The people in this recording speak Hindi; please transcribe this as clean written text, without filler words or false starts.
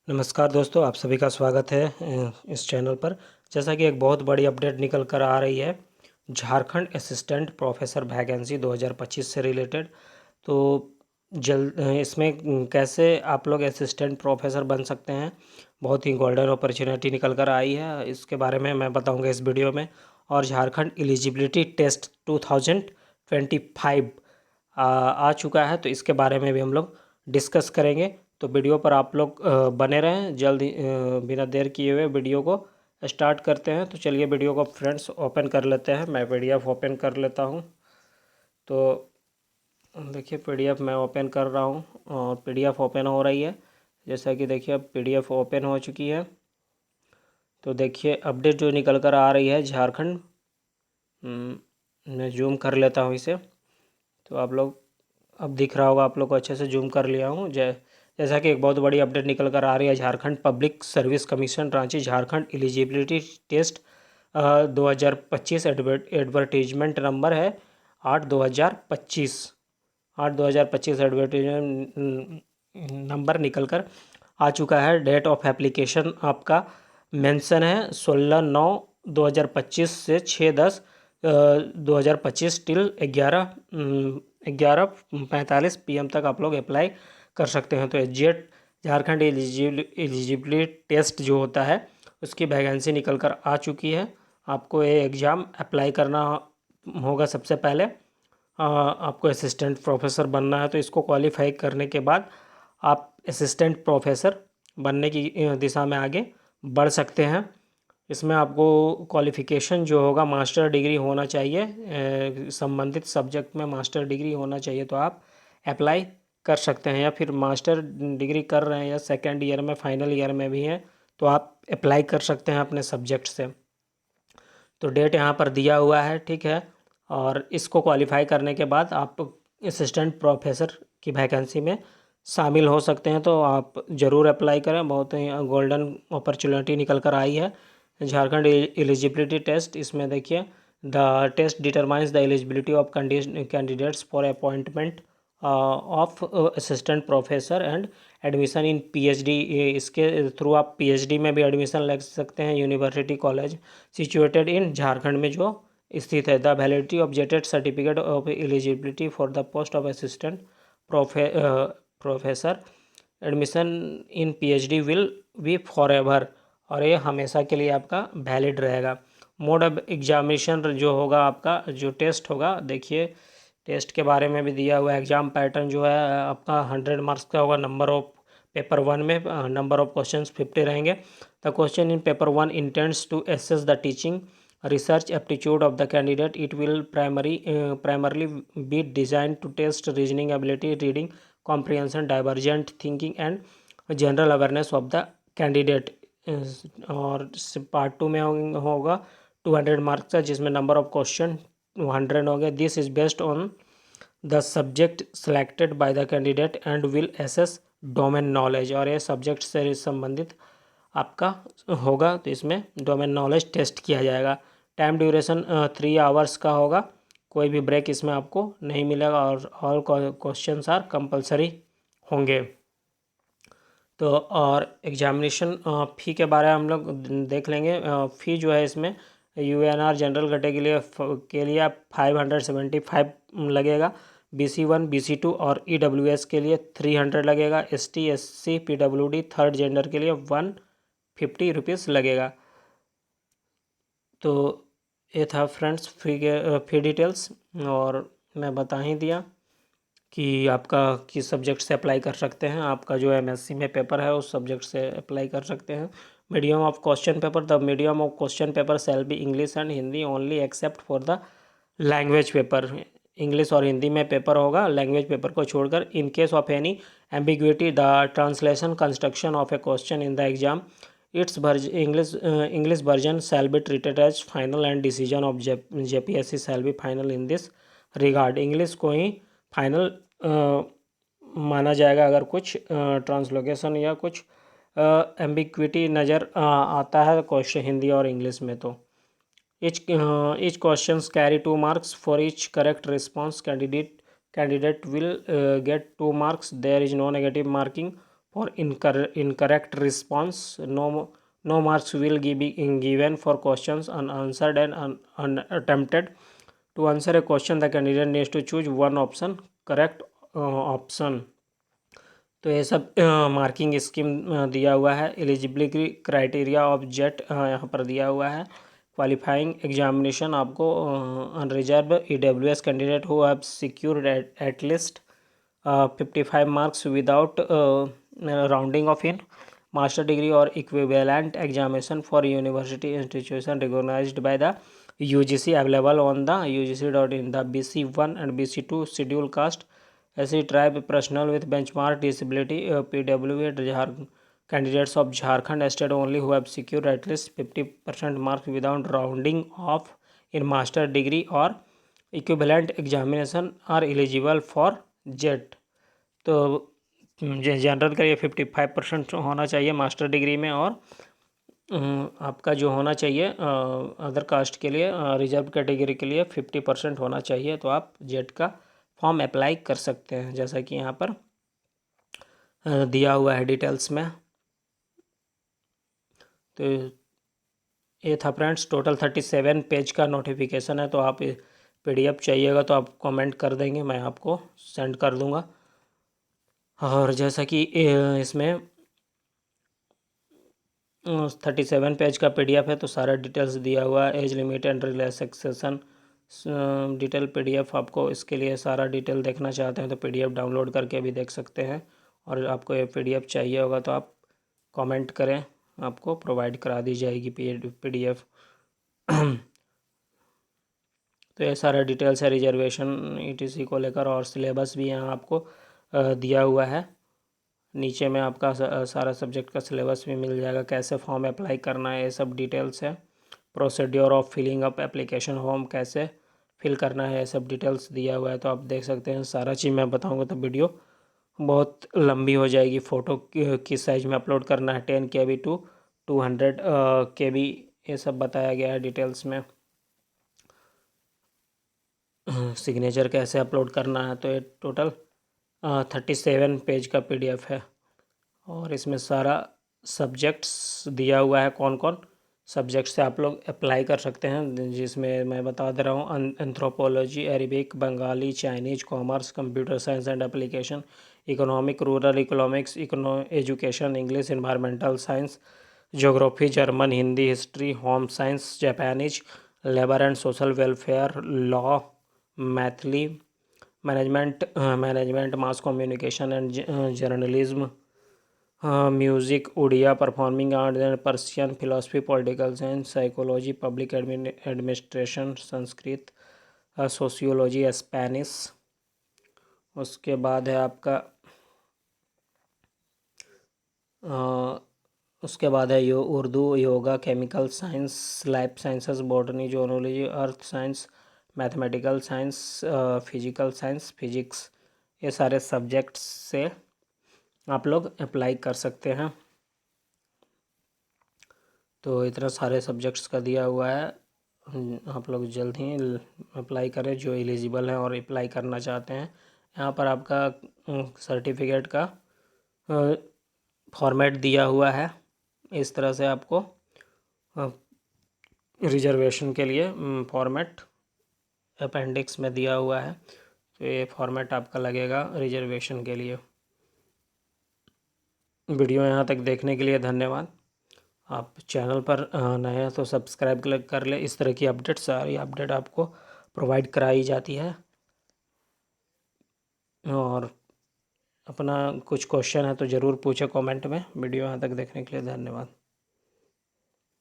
नमस्कार दोस्तों, आप सभी का स्वागत है इस चैनल पर। जैसा कि एक बहुत बड़ी अपडेट निकल कर आ रही है झारखंड असिस्टेंट प्रोफेसर वैकेंसी 2025 से रिलेटेड। तो इसमें कैसे आप लोग असिस्टेंट प्रोफेसर बन सकते हैं, बहुत ही गोल्डन अपॉर्चुनिटी निकल कर आई है। इसके बारे में मैं बताऊंगा इस वीडियो में। और झारखंड एलिजिबिलिटी टेस्ट 2025 आ चुका है, तो इसके बारे में भी हम लोग डिस्कस करेंगे। तो वीडियो पर आप लोग बने रहें। जल्द ही बिना देर किए हुए वीडियो को स्टार्ट करते हैं। तो चलिए वीडियो को फ्रेंड्स ओपन कर लेते हैं। मैं पीडीएफ ओपन कर लेता हूं। तो देखिए पीडीएफ मैं ओपन कर रहा हूं और पीडीएफ ओपन हो रही है। जैसा कि देखिए अब पीडीएफ ओपन हो चुकी है। तो देखिए अपडेट जो निकल कर आ रही है झारखंड, मैं जूम कर लेता हूँ इसे। तो आप लोग अब दिख रहा होगा आप लोग को, अच्छे से जूम कर लिया हूँ। जैसा कि एक बहुत बड़ी अपडेट निकल कर आ रही है Jharkhand public service commission Ranchi Jharkhand eligibility test 2025 advertisement number है 8/2025। 8/2025 एडवर्टीजमेंट नंबर निकल कर आ चुका है। डेट ऑफ एप्लीकेशन आपका मेंशन है 16/9/2025 से 6/10/2025 टिल 11:45 PM तक आप लोग अप्लाई कर सकते हैं। तो एग्जैक्ट झारखंड एलिजिबिलिटी टेस्ट जो होता है उसकी वैकेंसी निकल कर आ चुकी है। आपको ये एग्ज़ाम अप्लाई करना होगा। सबसे पहले आपको असिस्टेंट प्रोफेसर बनना है, तो इसको क्वालिफाई करने के बाद आप असिस्टेंट प्रोफेसर बनने की दिशा में आगे बढ़ सकते हैं। इसमें आपको क्वालिफ़िकेशन जो होगा मास्टर डिग्री होना चाहिए, संबंधित सब्जेक्ट में मास्टर डिग्री होना चाहिए, तो आप अप्लाई कर सकते हैं। या फिर मास्टर डिग्री कर रहे हैं या सेकेंड ईयर में फाइनल ईयर में भी हैं तो आप अप्लाई कर सकते हैं अपने सब्जेक्ट से। तो डेट यहाँ पर दिया हुआ है, ठीक है। और इसको क्वालिफाई करने के बाद आप असिस्टेंट प्रोफेसर की वैकेंसी में शामिल हो सकते हैं। तो आप ज़रूर अप्लाई करें, बहुत ही गोल्डन अपॉर्चुनिटी निकल कर आई है झारखंड एलिजिबिलिटी टेस्ट। इसमें देखिए the test determines the eligibility of candidates for appointment of assistant professor and admission in PhD. इसके थ्रू आप पीएचडी में भी एडमिशन ले सकते हैं university college situated in Jharkhand में जो स्थित है। द वैलिडिटी ऑफ जेटेड certificate of eligibility for the post of assistant professor admission in PhD will be forever, और ये हमेशा के लिए आपका वैलिड रहेगा। मोड ऑफ एग्जामिनेशन जो होगा, आपका जो टेस्ट होगा, देखिए टेस्ट के बारे में भी दिया हुआ है। एग्ज़ाम पैटर्न जो है आपका 100 मार्क्स का होगा। नंबर ऑफ पेपर 1 में नंबर ऑफ क्वेश्चंस 50 रहेंगे। The question in paper 1 intends to assess the teaching research aptitude of the candidate. It will primarily be designed to test reasoning ability, reading comprehension, divergent thinking and general awareness of the candidate। और पार्ट 2 में होगा 200 मार्क्स का, जिसमें नंबर ऑफ क्वेश्चन 100 हो गया। This is based on the subject selected by the candidate and will assess domain knowledge. और ये सब्जेक्ट से संबंधित आपका होगा, तो इसमें डोमेन नॉलेज टेस्ट किया जाएगा। टाइम ड्यूरेशन 3 आवर्स का होगा, कोई भी ब्रेक इसमें आपको नहीं मिलेगा और ऑल क्वेश्चंस आर कंपलसरी होंगे। तो और एग्जामिनेशन फ़ी के बारे में हम लोग देख लेंगे। फ़ी जो है इसमें यूएनआर जनरल कैटेगरी के लिए 575 लगेगा। BC1 BC2 और EWS के लिए 300 लगेगा। ST SC PWD third gender के लिए 150 रुपीज़ लगेगा। तो ये था फ्रेंड्स फी डिटेल्स, और मैं बता ही दिया कि आपका किस सब्जेक्ट से अप्लाई कर सकते हैं। आपका जो MSc में पेपर है उस सब्जेक्ट से अप्लाई कर सकते हैं। Medium of question paper, the medium of question paper shall be English and Hindi only except for the language paper. English और हिंदी में पेपर होगा, लैंग्वेज पेपर को छोड़कर। In case of any ambiguity the translation construction of A question in the exam it's English version shall be treated as final and decision of JPSC shall be final in this regard। English को ही फाइनल माना जाएगा अगर कुछ ट्रांसलोकेशन या कुछ एम्बिक्विटी नज़र आता है क्वेश्चन हिंदी और इंग्लिश में। तो each questions carry 2 marks for each correct response। Candidate will get 2 marks। There is no negative marking for incorrect response. No marks will be given for questions unanswered and unattempted. To answer a question, the candidate needs to choose one option, correct option. तो ये सब मार्किंग स्कीम दिया हुआ है। एलिजिबिलिटी क्राइटेरिया ऑफ जेट यहाँ पर दिया हुआ है। क्वालिफाइंग एग्जामिनेशन आपको unreserved EWS candidate who have secured at least 55 marks without rounding off in master degree और equivalent examination for university institution recognised by the UGC available on the UGC.in the BC1 and BC2 schedule caste SC tribe personnel with benchmark disability PWA Jharkhand candidates of Jharkhand state only who have secured at least 50% marks without rounding off in master degree or equivalent examination are eligible for JET। तो जनरल का ये 55% होना चाहिए मास्टर डिग्री में, और आपका जो होना चाहिए अदर कास्ट के लिए रिजर्व कैटेगरी के लिए 50% होना चाहिए। तो आप जेट का फॉर्म अप्लाई कर सकते हैं, जैसा कि यहाँ पर दिया हुआ है डिटेल्स में। तो ये था फ्रेंड्स, टोटल 37 पेज का नोटिफिकेशन है। तो आप PDF चाहिएगा तो आप कमेंट कर देंगे, मैं आपको सेंड कर दूंगा। और जैसा कि इसमें 37 पेज का PDF है, तो सारा डिटेल्स दिया हुआ है। Age limit and relaxation detail PDF आपको इसके लिए सारा डिटेल देखना चाहते हैं तो PDF डाउनलोड करके भी देख सकते हैं। और आपको ये PDF चाहिए होगा तो आप कमेंट करें, आपको प्रोवाइड करा दी जाएगी PDF। तो ये सारा डिटेल्स है रिजर्वेशन ETC को लेकर, और सिलेबस भी यहाँ आपको दिया हुआ है। नीचे में आपका सारा सब्जेक्ट का सिलेबस भी मिल जाएगा, कैसे फॉर्म अप्लाई करना है ये सब डिटेल्स है। Procedure of filling up application form कैसे फिल करना है ये सब डिटेल्स दिया हुआ है। तो आप देख सकते हैं, सारा चीज़ मैं बताऊंगा तो वीडियो बहुत लंबी हो जाएगी। फ़ोटो किस साइज़ में अपलोड करना है, 10 KB टू 200 KB, ये सब बताया गया है डिटेल्स में। सिग्नेचर कैसे अपलोड करना है। तो ये टोटल 37 पेज का PDF है, और इसमें सारा सब्जेक्ट्स दिया हुआ है, कौन कौन सब्जेक्ट से आप लोग अप्लाई कर सकते हैं, जिसमें मैं बता दे रहा हूँ। Anthropology, Arabic, Bengali, Chinese, commerce, computer science and application, economic, rural economics, education, English, environmental science, geography, German, Hindi, history, home science, Japanese, labour and social welfare, law, Maithili, management, mass communication and journalism, music, Oriya, performing arts and Persian, philosophy, political science, psychology, public administration, Sanskrit, sociology, Spanish. उसके बाद है आपका उसके बाद है Urdu, yoga, chemical science, life sciences, botany, zoology, earth science, mathematical science, physical science, physics. ये सारे सब्जेक्ट्स से आप लोग अप्लाई कर सकते हैं। तो इतना सारे सब्जेक्ट्स का दिया हुआ है, आप लोग जल्द ही अप्लाई करें जो एलिजिबल हैं और अप्लाई करना चाहते हैं। यहाँ पर आपका सर्टिफिकेट का फॉर्मेट दिया हुआ है, इस तरह से आपको रिजर्वेशन के लिए फॉर्मेट अपेंडिक्स में दिया हुआ है। तो ये फॉर्मेट आपका लगेगा रिजर्वेशन के लिए। वीडियो यहाँ तक देखने के लिए धन्यवाद। आप चैनल पर नए हैं तो सब्सक्राइब कर ले। इस तरह की अपडेट, सारी अपडेट आपको प्रोवाइड कराई जाती है। और अपना कुछ क्वेश्चन है तो ज़रूर पूछे कमेंट में। वीडियो यहाँ तक देखने के लिए धन्यवाद।